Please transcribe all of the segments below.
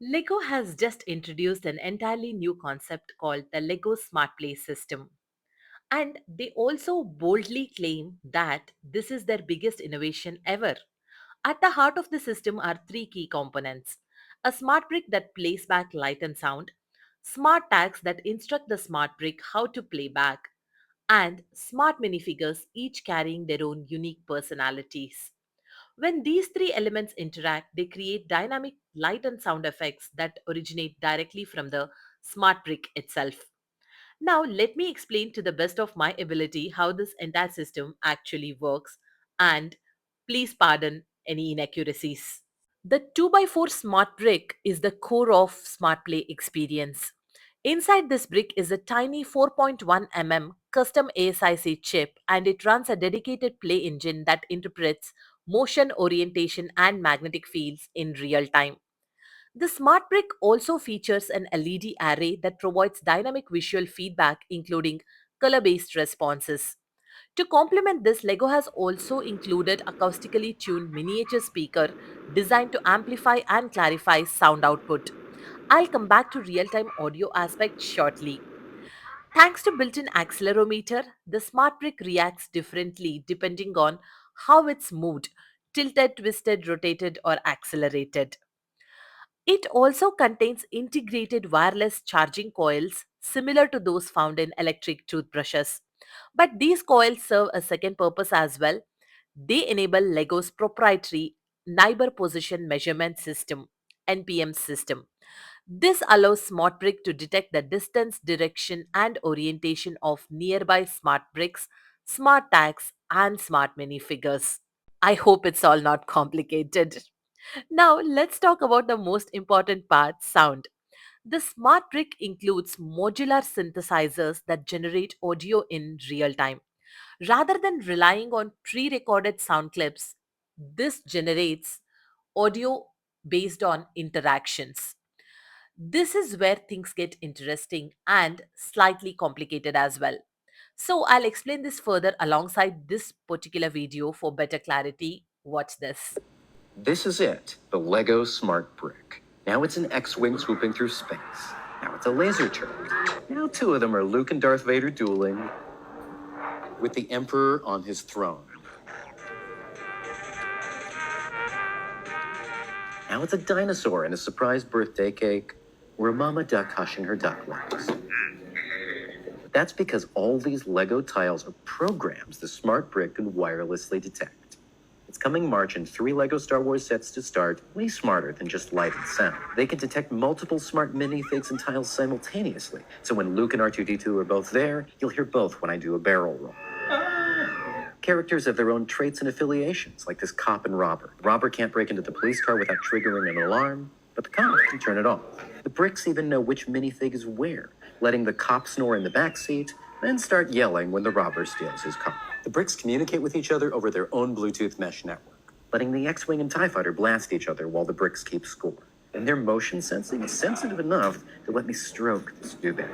Lego has just introduced an entirely new concept called the Lego Smart Play system. And they also boldly claim that this is their biggest innovation ever. At the heart of the system are three key components: a smart brick that plays back light and sound, smart tags that instruct the smart brick how to play back, and smart minifigures, each carrying their own unique personalities. When these three elements interact, they create dynamic light and sound effects that originate directly from the smart brick itself. Now, let me explain to the best of my ability how this entire system actually works, and please pardon any inaccuracies. The 2x4 smart brick is the core of Smart Play experience. Inside this brick is a tiny 4.1 mm custom ASIC chip, and it runs a dedicated play engine that interprets motion, orientation, and magnetic fields in real time. The smart brick also features an LED array that provides dynamic visual feedback, including color based responses. To complement this, Lego has also included acoustically tuned miniature speaker designed to amplify and clarify sound output. I'll come back to real-time audio aspect shortly. Thanks to built-in accelerometer, the smart brick reacts differently depending on how it's moved, tilted, twisted, rotated, or accelerated. It also contains integrated wireless charging coils similar to those found in electric toothbrushes. But these coils serve a second purpose as well. They enable Lego's proprietary Neighbor Position Measurement System (NPM) system. This allows SmartBrick to detect the distance, direction, and orientation of nearby smart bricks, smart tags, and smart minifigures. I hope it's all not complicated. Now, let's talk about the most important part: sound. The smart brick includes modular synthesizers that generate audio in real time. Rather than relying on pre recorded sound clips, this generates audio based on interactions. This is where things get interesting and slightly complicated as well. So, I'll explain this further alongside this particular video for better clarity. Watch this. This is it, the Lego Smart Brick. Now it's an X-Wing swooping through space. Now it's a laser turret. Now two of them are Luke and Darth Vader dueling, with the Emperor on his throne. Now it's a dinosaur and a surprise birthday cake, or a mama duck hushing her ducklings. That's because all these Lego tiles are programs the Smart Brick can wirelessly detect. It's coming March in 3 Lego Star Wars sets to start, way smarter than just light and sound. They can detect multiple smart minifigs and tiles simultaneously, so when Luke and R2D2 are both there, you'll hear both when I do a barrel roll. Characters have their own traits and affiliations, like this cop and robber. The robber can't break into the police car without triggering an alarm, but the cop can turn it off. The bricks even know which minifig is where, letting the cop snore in the back seat, then start yelling when the robber steals his car. The bricks communicate with each other over their own Bluetooth mesh network, letting the X-Wing and TIE Fighter blast each other while the bricks keep score. And their motion sensing is sensitive enough to let me stroke this doobie.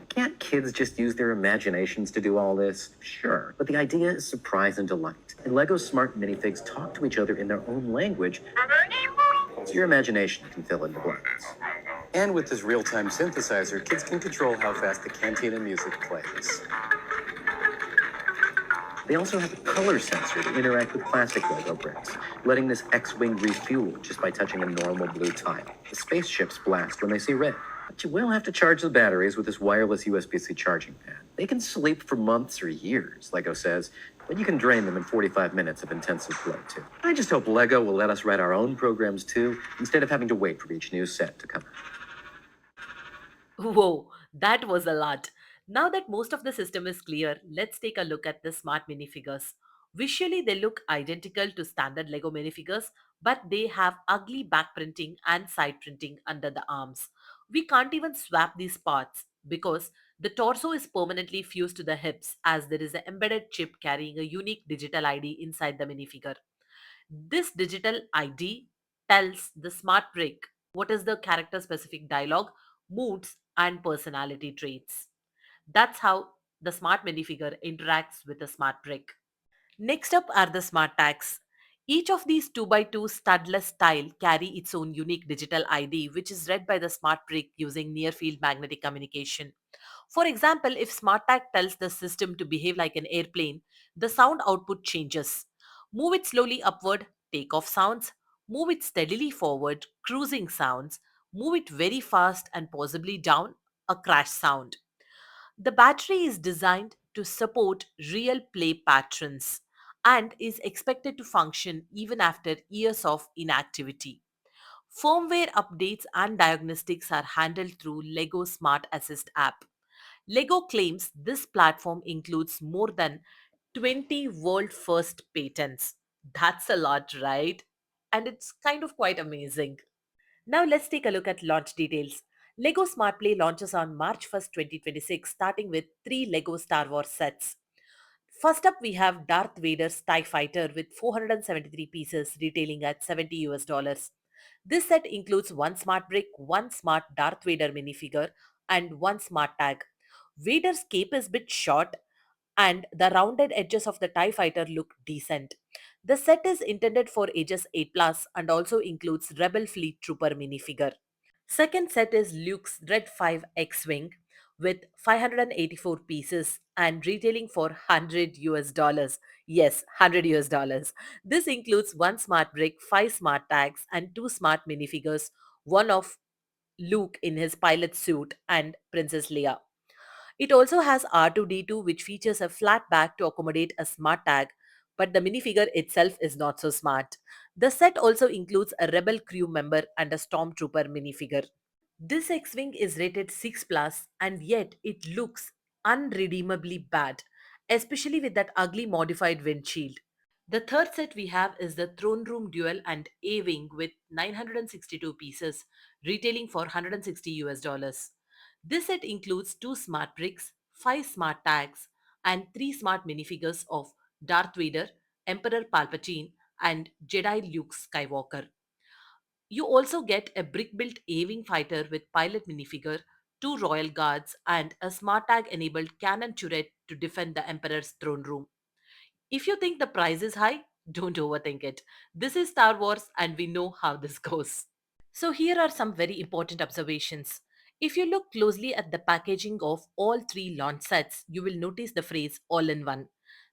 Can't kids just use their imaginations to do all this? Sure, but the idea is surprise and delight. And Lego smart minifigs talk to each other in their own language, so your imagination can fill in the blanks. And with this real-time synthesizer, kids can control how fast the cantina music plays. They also have a color sensor to interact with plastic Lego bricks, letting this X-Wing refuel just by touching a normal blue tile. The spaceships blast when they see red. But you will have to charge the batteries with this wireless USB-C charging pad. They can sleep for months or years, Lego says, but you can drain them in 45 minutes of intensive play, too. I just hope Lego will let us write our own programs, too, instead of having to wait for each new set to come out. Whoa, that was a lot. Now that most of the system is clear, let's take a look at the smart minifigures. Visually, they look identical to standard Lego minifigures, but they have ugly back printing and side printing under the arms. We can't even swap these parts because the torso is permanently fused to the hips, as there is an embedded chip carrying a unique digital ID inside the minifigure. This digital ID tells the smart brick what is the character specific dialogue, moods, and personality traits. That's how the smart minifigure interacts with the smart brick. Next up are the smart tags. Each of these 2 by 2 studless tile carry its own unique digital ID, which is read by the smart brick using near field magnetic communication. For example, if SmartTag tells the system to behave like an airplane, the sound output changes. Move it slowly upward, takeoff sounds. Move it steadily forward, cruising sounds. Move it very fast and possibly down, a crash sound. The battery is designed to support real play patterns and is expected to function even after years of inactivity. Firmware updates and diagnostics are handled through Lego Smart Assist app. Lego claims this platform includes more than 20 world first patents. That's a lot, right? And it's kind of quite amazing. Now let's take a look at launch details. Lego Smart Play launches on March 1st, 2026, starting with 3 Lego Star Wars sets. First up, we have Darth Vader's TIE Fighter with 473 pieces, retailing at 70 US dollars. This set includes one smart brick, one smart Darth Vader minifigure, and one smart tag. Vader's cape is a bit short, and the rounded edges of the TIE fighter look decent. The set is intended for ages 8 plus and also includes Rebel Fleet Trooper minifigure. Second set is Luke's Red 5 X-Wing with 584 pieces and retailing for 100 US dollars. Yes, 100 US dollars. This includes one smart brick, five smart tags, and two smart minifigures, one of Luke in his pilot suit and Princess Leia. It also has R2D2, which features a flat back to accommodate a smart tag, but the minifigure itself is not so smart. The set also includes a Rebel crew member and a Stormtrooper minifigure. This X Wing is rated 6 plus, and yet it looks unredeemably bad, especially with that ugly modified windshield. The third set we have is the Throne Room Duel and A Wing with 962 pieces, retailing for 160 US dollars. This set includes two smart bricks, five smart tags, and three smart minifigures of Darth Vader, Emperor Palpatine, and Jedi Luke Skywalker. You also get a brick built A Wing fighter with pilot minifigure, two royal guards, and a smart tag enabled cannon turret to defend the Emperor's throne room. If you think the price is high, don't overthink it. This is Star Wars and we know how this goes. So, here are some very important observations. If you look closely at the packaging of all three launch sets, you will notice the phrase all in one.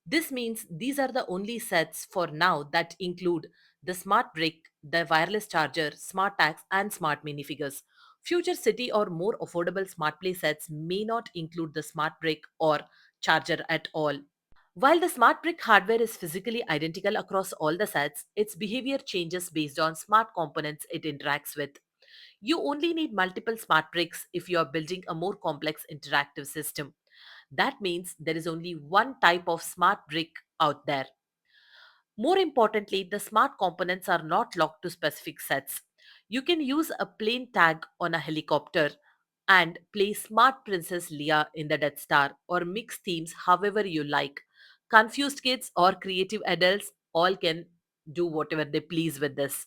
This means these are the only sets for now that include the smart brick, the wireless charger, smart tags, and smart minifigures. Future city or more affordable smart play sets may not include the smart brick or charger at all. While the smart brick hardware is physically identical across all the sets, its behavior changes based on smart components it interacts with. You only need multiple smart bricks if you are building a more complex interactive system. That means there is only one type of smart brick out there. More importantly, the smart components are not locked to specific sets. You can use a plain tag on a helicopter and play Smart Princess Leia in the Death Star or mix themes however you like. Confused kids or creative adults all can do whatever they please with this.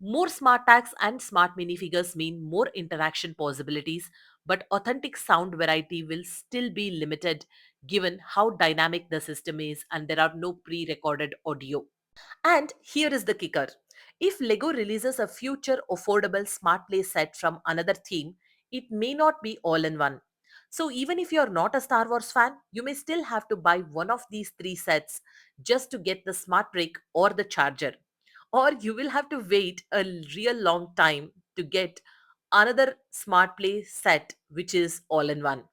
More smart tags and smart minifigures mean more interaction possibilities, but authentic sound variety will still be limited given how dynamic the system is and there are no pre recorded audio. And here is the kicker. If Lego releases a future affordable smart play set from another theme, it may not be all in one. So even if you're not a Star Wars fan, you may still have to buy one of these three sets just to get the smart brick or the charger. Or you will have to wait a real long time to get another smart play set which is all in one.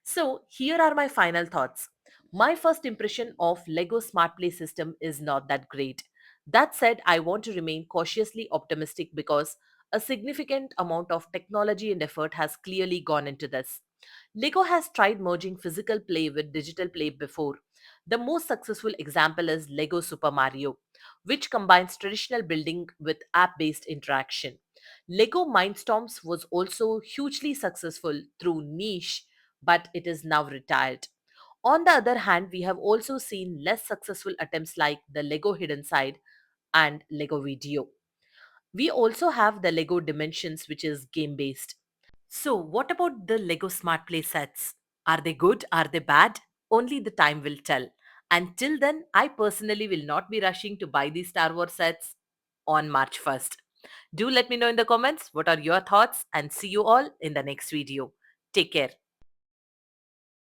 So, here are my final thoughts. My first impression of Lego Smart Play system is not that great. That said, I want to remain cautiously optimistic because a significant amount of technology and effort has clearly gone into this. Lego has tried merging physical play with digital play before. The most successful example is Lego Super Mario, which combines traditional building with app based interaction. Lego Mindstorms was also hugely successful through niche, but it is now retired. On the other hand, we have also seen less successful attempts like the Lego Hidden Side and Lego Video. We also have the Lego Dimensions, which is game based. So, what about the Lego Smart Play sets? Are they good? Are they bad? Only the time will tell. Until then, I personally will not be rushing to buy these Star Wars sets on March 1st. Do let me know in the comments what are your thoughts, and see you all in the next video. Take care.